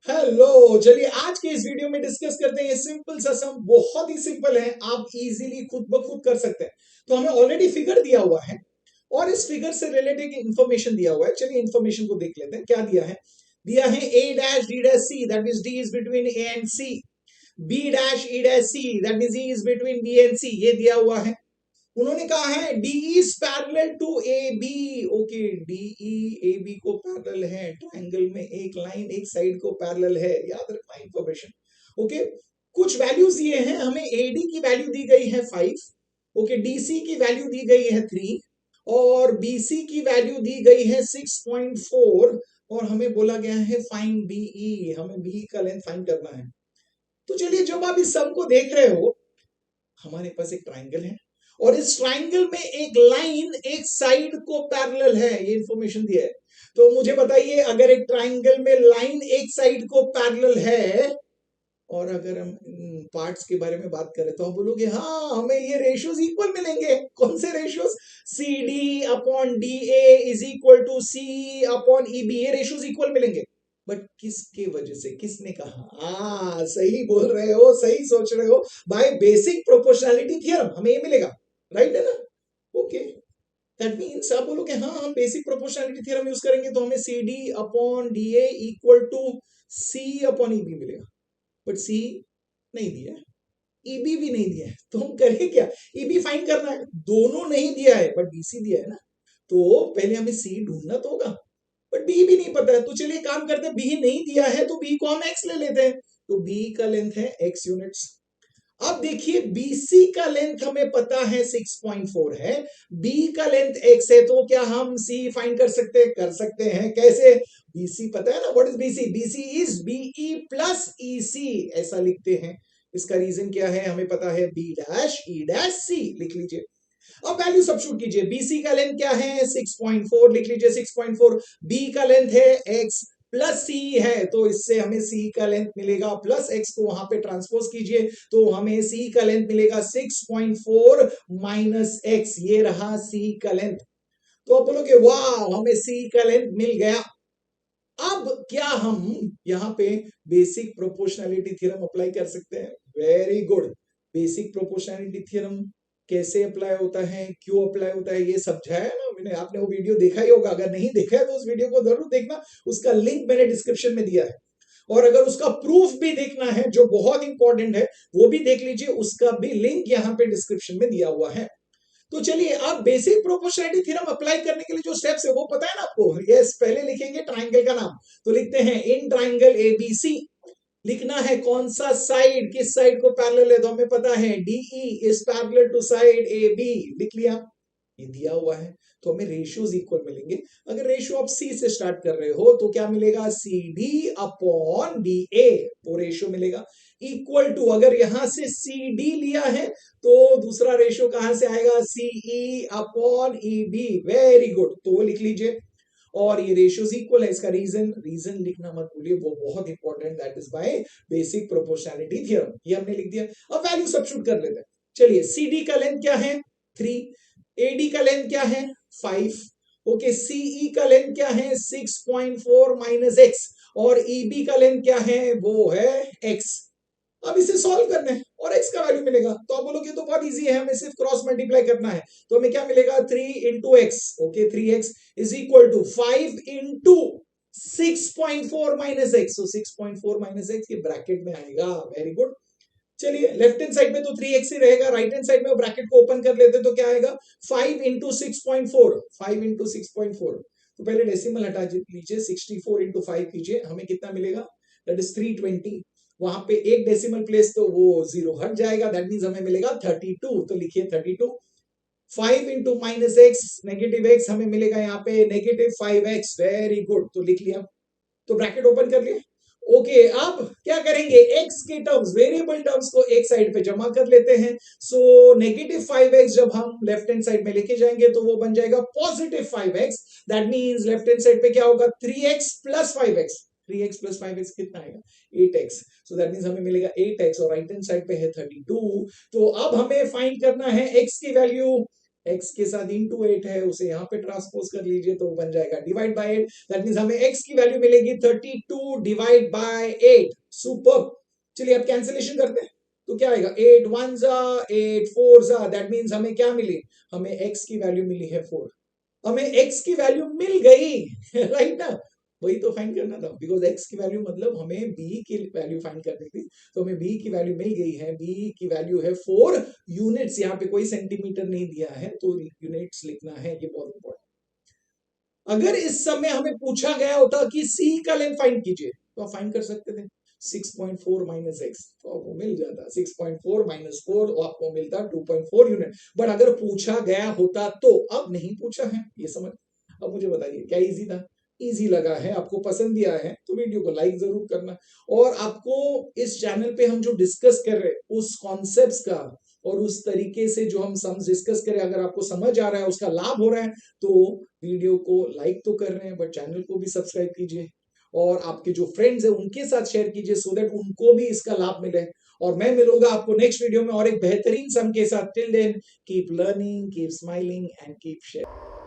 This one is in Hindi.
हेलो, चलिए आज के इस वीडियो में डिस्कस करते हैं सिंपल सा सम। बहुत ही सिंपल है, आप इजीली खुद ब खुद कर सकते हैं। तो हमें ऑलरेडी फिगर दिया हुआ है और इस फिगर से रिलेटेड इंफॉर्मेशन दिया हुआ है। चलिए इंफॉर्मेशन को देख लेते हैं। क्या दिया है? दिया है a dash d dash c, that means d is between a and c। b dash e dash c, that means e is between b and c। ये दिया हुआ है। उन्होंने कहा है D is parallel to A B. Okay, D E A B को पैरेलल है। ट्राइंगल में एक लाइन एक साइड को पैरेलल है, याद रखना इंफॉर्मेशन। ओके, कुछ वैल्यूज दिए हैं हमें। एडी की वैल्यू दी गई है 5। ओके, डीसी की वैल्यू दी गई है 3 और बीसी की वैल्यू दी गई है 6.4 और हमें बोला गया है फाइंड बीई, हमें बी का लेंथ फाइंड करना है। तो चलिए, जब आप इस सम को देख रहे हो, हमारे पास एक ट्राइंगल है और इस ट्राइंगल में एक लाइन एक साइड को पैरेलल है, ये इंफॉर्मेशन दिया है। तो मुझे बताइए, अगर एक ट्राइंगल में लाइन एक साइड को पैरेलल है और अगर हम पार्ट्स के बारे में बात करें तो हम बोलोगे हाँ, हमें ये रेशियोज इक्वल मिलेंगे। कौन से ratios? C D upon D A is equal to C upon E B, ये रेशियोज इक्वल मिलेंगे। बट किसके वजह से? किसने कहा? सही बोल रहे हो, सही सोच रहे हो भाई। बेसिक प्रोपोर्शनैलिटी थ्योरम हमें ये मिलेगा, राइट है ना? ओके, दैट मीन्स आप बोलोगे हाँ, हम बेसिक प्रोपोर्शनैलिटी थ्योरम यूज करेंगे तो हमें C D upon D A equal to C upon E B मिलेगा। बट सी नहीं दिया है, ईबी भी नहीं दिया है, तो हम करें क्या? ईबी फाइंड करना है। दोनों नहीं दिया है बट बीसी दिया है ना, तो पहले हमें सी ढूंढना तो होगा। बट बी भी नहीं पता है, तो चलिए काम करते हैं। बी नहीं दिया है तो बी को हम एक्स ले लेते हैं। तो बी का लेंथ है एक्स यूनिट्स। अब देखिए, बीसी का लेंथ हमें पता है 6.4 है, बी का लेंथ एक्स है, तो क्या हम सी फाइंड कर सकते हैं? कर सकते हैं। कैसे? बीसी पता है ना, what is BC? BC is BE plus EC, ऐसा लिखते हैं। इसका रीजन क्या है? हमें पता है बी डैश ई डैश सी, लिख लीजिए। अब वैल्यू सबस्टिट्यूट कीजिए। बीसी का लेंथ क्या है? 6.4, लिख लीजिए 6.4। बी का लेंथ है एक्स प्लस सी है, तो इससे हमें सी का लेंथ मिलेगा प्लस एक्स को वहां पे ट्रांसपोज कीजिए तो हमें सी का लेंथ मिलेगा 6.4 माइनस एक्स। ये रहा सी का लेंथ। तो आप बोलोगे वाह, हमें सी का लेंथ मिल गया। अब क्या हम यहां पे बेसिक प्रोपोर्शनैलिटी थ्योरम अप्लाई कर सकते हैं? Very good. Basic proportionality theorem कैसे अप्लाई होता है, क्यों अप्लाई होता है, ये समझाया ना मैंने। आपने वो वीडियो देखा ही होगा, अगर नहीं देखा है तो उस वीडियो को जरूर देखना। उसका लिंक मैंने डिस्क्रिप्शन में दिया है और अगर उसका प्रूफ भी देखना है जो बहुत इंपॉर्टेंट है, वो भी देख लीजिए। उसका भी लिंक यहाँ पे डिस्क्रिप्शन में दिया हुआ है। तो चलिए, अब बेसिक प्रोपोर्शनैलिटी थ्योरम अप्लाई करने के लिए जो स्टेप्स है वो पता है ना आपको? यस, पहले लिखेंगे ट्राइंगल का नाम। तो लिखते हैं इन ट्राइंगल एबीसी। लिखना है कौन सा साइड किस साइड को पैरेलल है, तो हमें पता है DE is parallel to side A B. लिख लिया, ये दिया हुआ है। तो हमें रेशियोज इक्वल मिलेंगे। अगर रेशियो आप सी से स्टार्ट कर रहे हो तो क्या मिलेगा? C D upon D A, वो रेशियो मिलेगा। इक्वल टू, अगर यहां से सी डी लिया है तो दूसरा रेशियो कहां से आएगा? CE upon E B. Very good, तो वो लिख लीजिए। और ये रेशियोज इक्वल है, इसका रीजन लिखना मत भूलिए, वो बहुत important. That is by basic proportionality theorem. ये हमने लिख दिया। अब वैल्यू सब्स्टिट्यूट कर लेते हैं। चलिए, सीडी का लेंथ क्या है? 3। एडी का लेंथ क्या है? 5। ओके, सीई का लेंथ क्या है? 6.4 माइनस एक्स और ईबी का लेंथ क्या है? वो है एक्स। अब इसे सॉल्व करना है और x का वैल्यू मिलेगा। तो आप बोलोगे तो बहुत इजी है, हमें सिर्फ क्रॉस मल्टीप्लाई करना है। तो हमें क्या मिलेगा? 3 into x. Okay, 3x is equal to 5 into 6.4 minus x. तो 6.4 माइनस एक्स ये ब्रैकेट में आएगा। Very good. चलिए, लेफ्ट हैंड साइड में तो 3x ही रहेगा, राइट हैंड साइड में ब्रैकेट को ओपन कर लेते तो क्या आएगा? 5 इंटू 6.4। 5 इंटू 6.4, तो पहले डेसिमल हटा लीजिए, 64 इंटू 5 कीजिए, हमें कितना मिलेगा? That is 320। वहां पे एक डेसिमल प्लेस तो वो जीरो हट जाएगा, दैट मींस हमें मिलेगा 32। तो लिखिए 32। 5 into minus x negative x, हमें मिलेगा यहाँ पे नेगेटिव 5x। वेरी गुड, तो लिख लिया। तो ब्रैकेट ओपन कर लिया। ओके, अब क्या करेंगे? x के टर्म्स, वेरिएबल टर्म्स को एक साइड पे जमा कर लेते हैं। सो नेगेटिव 5x जब हम लेफ्ट हैंड साइड में लेके जाएंगे तो वो बन जाएगा positive 5x। That means left hand side पे क्या होगा? 3x plus 5x। 3x plus 5x कितना आएगा? 8x। सो दैट मींस हमें मिलेगा 8x और राइट हैंड साइड पे है 32। तो अब हमें फाइंड करना है x की वैल्यू। x के साथ इंटू 8 है, उसे यहाँ पे ट्रांसपोज कर लीजिए तो बन जाएगा डिवाइड बाय 8। दैट मींस हमें x की वैल्यू मिलेगी 32 डिवाइड बाय 8। सुपर। चलिए अब कैंसिलेशन करते हैं, तो क्या आएगा 8 1 जा 8 4 जा, दैट मींस हमें क्या मिली, हमें x की वैल्यू मिली है 4। हमें x की वैल्यू मिल गई राइट ना, वही तो फाइंड करना था, बिकॉज x की वैल्यू मतलब हमें b की वैल्यू फाइंड करनी थी, तो हमें b की वैल्यू मिल गई है। b की वैल्यू है 4 यूनिट्स, यहाँ पे कोई सेंटीमीटर नहीं दिया है तो यूनिट्स लिखना है, ये बहुत इंपॉर्टेंट। अगर इस समय हमें पूछा गया होता कि c का लेंथ फाइंड कीजिए, तो आप फाइंड कर सकते थे 6.4 माइनस एक्स, तो आपको मिल जाता 6.4 माइनस 4, आपको मिलता 2.4 यूनिट। बट अगर पूछा गया होता तो, अब नहीं पूछा है, ये समझ। अब मुझे बताइए क्या इजी था? इजी लगा है, आपको पसंद भी आया है तो वीडियो को लाइक जरूर करना। और आपको इस चैनल पे हम जो डिस्कस कर रहे हैं उस कॉन्सेप्ट्स का और उस तरीके से जो हम सम्स डिस्कस करें, अगर आपको समझ आ रहा है, उसका लाभ हो रहा है, तो वीडियो को लाइक तो कर रहे हैं बट चैनल को भी सब्सक्राइब कीजिए और आपके जो फ्रेंड्स है उनके साथ शेयर कीजिए, सो दैट उनको भी इसका लाभ मिले। और मैं मिलूंगा आपको नेक्स्ट वीडियो में और एक बेहतरीन सम के साथ। Till then keep learning, keep smiling and keep share.